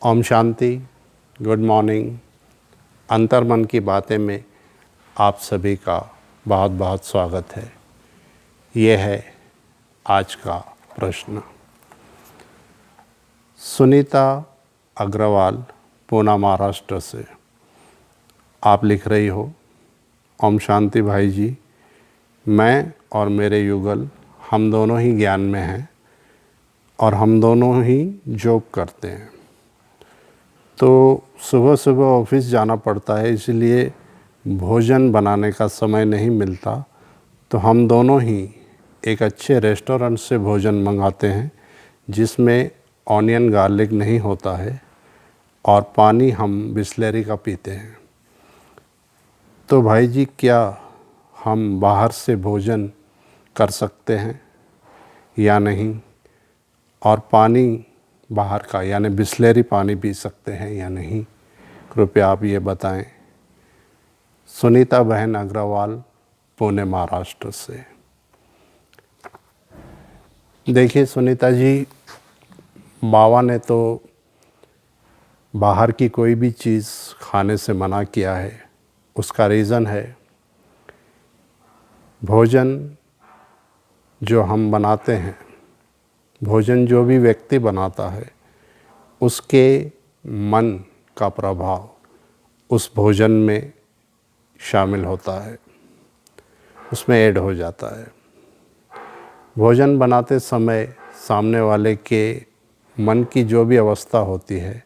Om Shanti, good morning. अंतर्मन की बातें में आप सभी का बहुत बहुत स्वागत है। ये है आज का प्रश्न। सुनीता अग्रवाल, पूना, महाराष्ट्र से आप लिख रही हो, ओम शांति भाई जी, मैं और मेरे युगल हम दोनों ही ज्ञान में हैं और हम दोनों ही जॉब करते हैं। तो सुबह सुबह ऑफिस जाना पड़ता है, इसलिए भोजन बनाने का समय नहीं मिलता। तो हम दोनों ही एक अच्छे रेस्टोरेंट से भोजन मंगाते हैं जिसमें ऑनियन गार्लिक नहीं होता है और पानी हम बिस्लेरी का पीते हैं। तो भाई जी, क्या हम बाहर से भोजन कर सकते हैं या नहीं, और पानी बाहर का यानी बिस्लेरी पानी पी सकते हैं या नहीं, कृपया आप ये बताएं। सुनीता बहन अग्रवाल, पुणे, महाराष्ट्र से। देखिए सुनीता जी, बाबा ने तो बाहर की कोई भी चीज़ खाने से मना किया है। उसका रीज़न है, भोजन जो हम बनाते हैं, भोजन जो भी व्यक्ति बनाता है, उसके मन का प्रभाव उस भोजन में शामिल होता है, उसमें ऐड हो जाता है। भोजन बनाते समय सामने वाले के मन की जो भी अवस्था होती है,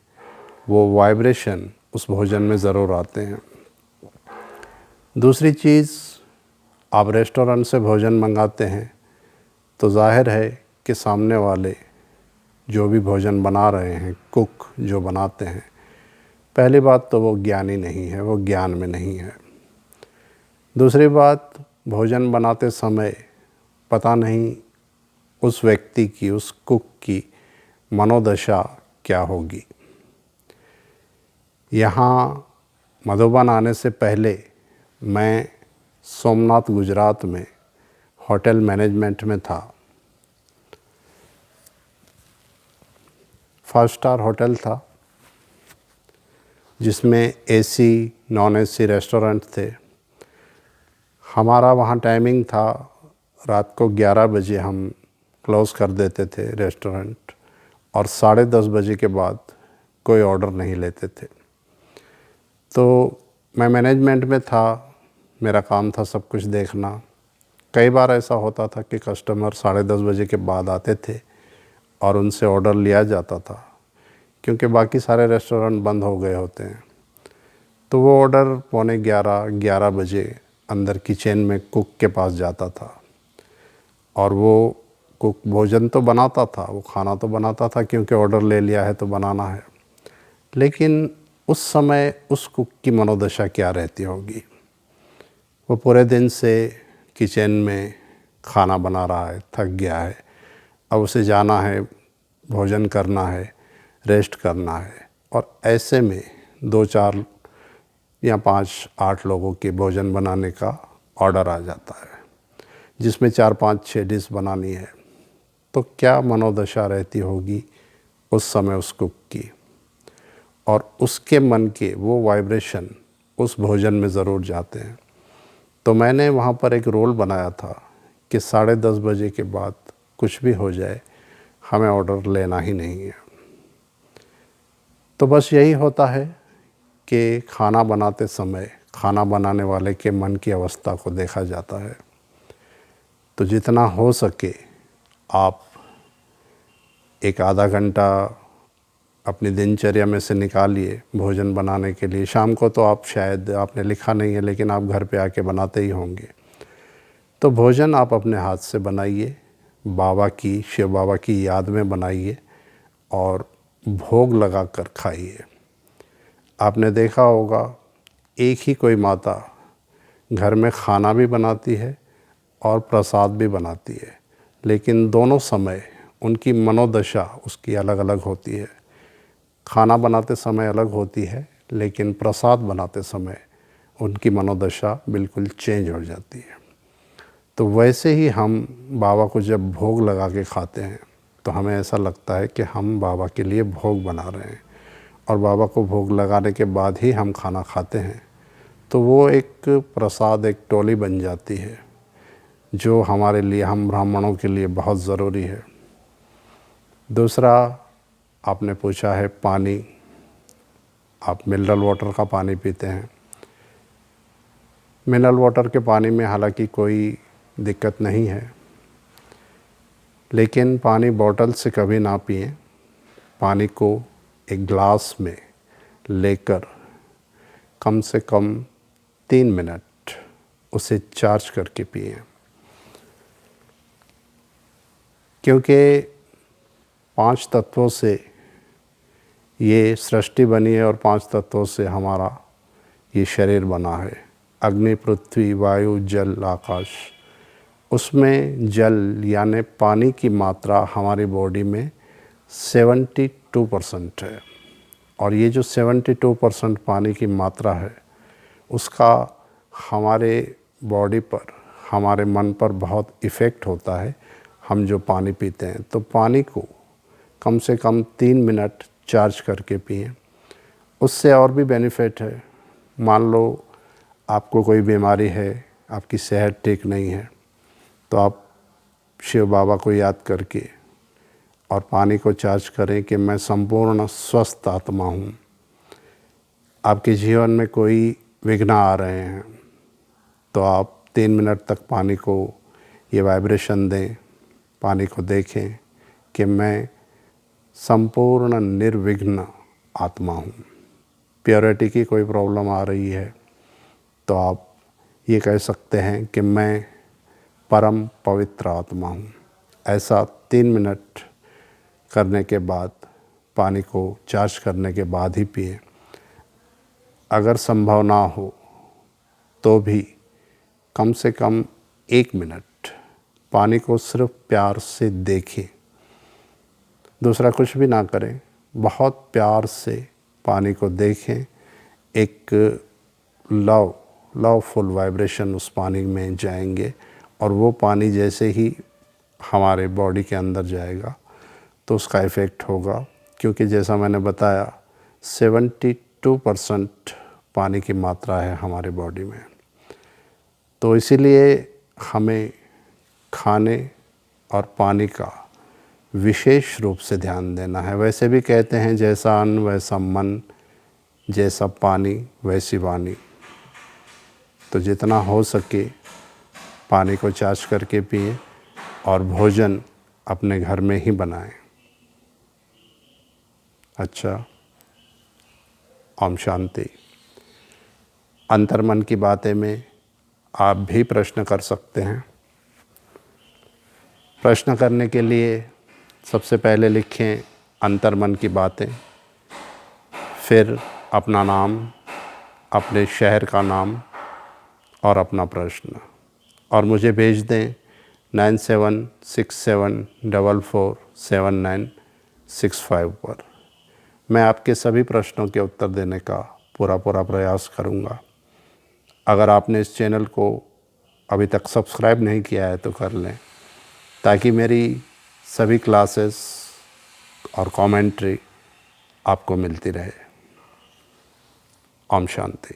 वो वाइब्रेशन उस भोजन में ज़रूर आते हैं। दूसरी चीज़, आप रेस्टोरेंट से भोजन मंगाते हैं तो जाहिर है कि सामने वाले जो भी भोजन बना रहे हैं, कुक जो बनाते हैं, पहली बात तो वो ज्ञानी नहीं है, वो ज्ञान में नहीं है। दूसरी बात, भोजन बनाते समय पता नहीं उस व्यक्ति की, उस कुक की मनोदशा क्या होगी। यहाँ मधुबन आने से पहले मैं सोमनाथ, गुजरात में होटल मैनेजमेंट में था। 5 स्टार होटल था जिसमें एसी, नॉन एसी रेस्टोरेंट थे। हमारा वहाँ टाइमिंग था, रात को 11 बजे हम क्लोज़ कर देते थे रेस्टोरेंट, और 10:30 बजे के बाद कोई ऑर्डर नहीं लेते थे। तो मैं मैनेजमेंट में था, मेरा काम था सब कुछ देखना। कई बार ऐसा होता था कि कस्टमर 10:30 बजे के बाद आते थे और उनसे ऑर्डर लिया जाता था, क्योंकि बाकी सारे रेस्टोरेंट बंद हो गए होते हैं। तो वो ऑर्डर 11:45 बजे अंदर किचन में कुक के पास जाता था, और वो कुक भोजन तो बनाता था, वो खाना तो बनाता था, क्योंकि ऑर्डर ले लिया है तो बनाना है। लेकिन उस समय उस कुक की मनोदशा क्या रहती होगी। वो पूरे दिन से किचन में खाना बना रहा है, थक गया है, अब उसे जाना है, भोजन करना है, रेस्ट करना है, और ऐसे में 2-4 या 5-8 लोगों के भोजन बनाने का ऑर्डर आ जाता है, जिसमें 4-5-6 डिश बनानी है। तो क्या मनोदशा रहती होगी उस समय उस कुक की, और उसके मन के वो वाइब्रेशन उस भोजन में ज़रूर जाते हैं। तो मैंने वहाँ पर एक रोल बनाया था कि 10:30 बजे के बाद कुछ भी हो जाए, हमें ऑर्डर लेना ही नहीं है। तो बस यही होता है कि खाना बनाते समय खाना बनाने वाले के मन की अवस्था को देखा जाता है। तो जितना हो सके आप एक आधा घंटा अपनी दिनचर्या में से निकालिए भोजन बनाने के लिए। शाम को तो आप, शायद आपने लिखा नहीं है, लेकिन आप घर पे आके बनाते ही होंगे। तो भोजन आप अपने हाथ से बनाइए, बाबा की, शिव बाबा की याद में बनाइए और भोग लगा कर खाइए। आपने देखा होगा, एक ही कोई माता घर में खाना भी बनाती है और प्रसाद भी बनाती है, लेकिन दोनों समय उनकी मनोदशा उसकी अलग अलग होती है। खाना बनाते समय अलग होती है, लेकिन प्रसाद बनाते समय उनकी मनोदशा बिल्कुल चेंज हो जाती है। तो वैसे ही हम बाबा को जब भोग लगा के खाते हैं तो हमें ऐसा लगता है कि हम बाबा के लिए भोग बना रहे हैं, और बाबा को भोग लगाने के बाद ही हम खाना खाते हैं, तो वो एक प्रसाद, एक टोली बन जाती है, जो हमारे लिए, हम ब्राह्मणों के लिए बहुत ज़रूरी है। दूसरा, आपने पूछा है पानी, आप मिनरल वाटर का पानी पीते हैं। मिनरल वाटर के पानी में हालांकि कोई दिक्कत नहीं है, लेकिन पानी बॉटल से कभी ना पिएं। पानी को एक ग्लास में लेकर कम से कम 3 मिनट उसे चार्ज करके पिएं, क्योंकि 5 तत्वों से ये सृष्टि बनी है और 5 तत्वों से हमारा ये शरीर बना है। अग्नि, पृथ्वी, वायु, जल, आकाश। उसमें जल यानी पानी की मात्रा हमारी बॉडी में 72% है, और ये जो 72% पानी की मात्रा है, उसका हमारे बॉडी पर, हमारे मन पर बहुत इफ़ेक्ट होता है हम जो पानी पीते हैं। तो पानी को कम से कम 3 मिनट चार्ज करके पिएं। उससे और भी बेनिफिट है। मान लो आपको कोई बीमारी है, आपकी सेहत ठीक नहीं है, तो आप शिव बाबा को याद करके और पानी को चार्ज करें कि मैं संपूर्ण स्वस्थ आत्मा हूँ। आपके जीवन में कोई विघ्न आ रहे हैं, तो आप 3 मिनट तक पानी को ये वाइब्रेशन दें, पानी को देखें कि मैं संपूर्ण निर्विघ्न आत्मा हूँ। प्योरिटी की कोई प्रॉब्लम आ रही है, तो आप ये कह सकते हैं कि मैं परम पवित्र आत्मा हूँ। ऐसा 3 मिनट करने के बाद, पानी को चार्ज करने के बाद ही पिएं। अगर संभव ना हो तो भी कम से कम 1 मिनट पानी को सिर्फ प्यार से देखें, दूसरा कुछ भी ना करें, बहुत प्यार से पानी को देखें। एक लवफुल वाइब्रेशन उस पानी में जाएंगे, और वो पानी जैसे ही हमारे बॉडी के अंदर जाएगा तो उसका इफ़ेक्ट होगा, क्योंकि जैसा मैंने बताया 72% पानी की मात्रा है हमारे बॉडी में। तो इसीलिए हमें खाने और पानी का विशेष रूप से ध्यान देना है। वैसे भी कहते हैं जैसा अन्न वैसा मन, जैसा पानी वैसी वाणी। तो जितना हो सके पानी को चार्ज करके पिएं, और भोजन अपने घर में ही बनाएं। अच्छा, ओम शांति। अंतर्मन की बातें में आप भी प्रश्न कर सकते हैं। प्रश्न करने के लिए सबसे पहले लिखें अंतर्मन की बातें, फिर अपना नाम, अपने शहर का नाम और अपना प्रश्न, और मुझे भेज दें 9767447965 पर। मैं आपके सभी प्रश्नों के उत्तर देने का पूरा प्रयास करूंगा। अगर आपने इस चैनल को अभी तक सब्सक्राइब नहीं किया है तो कर लें, ताकि मेरी सभी क्लासेस और कमेंट्री आपको मिलती रहे। ओम शांति।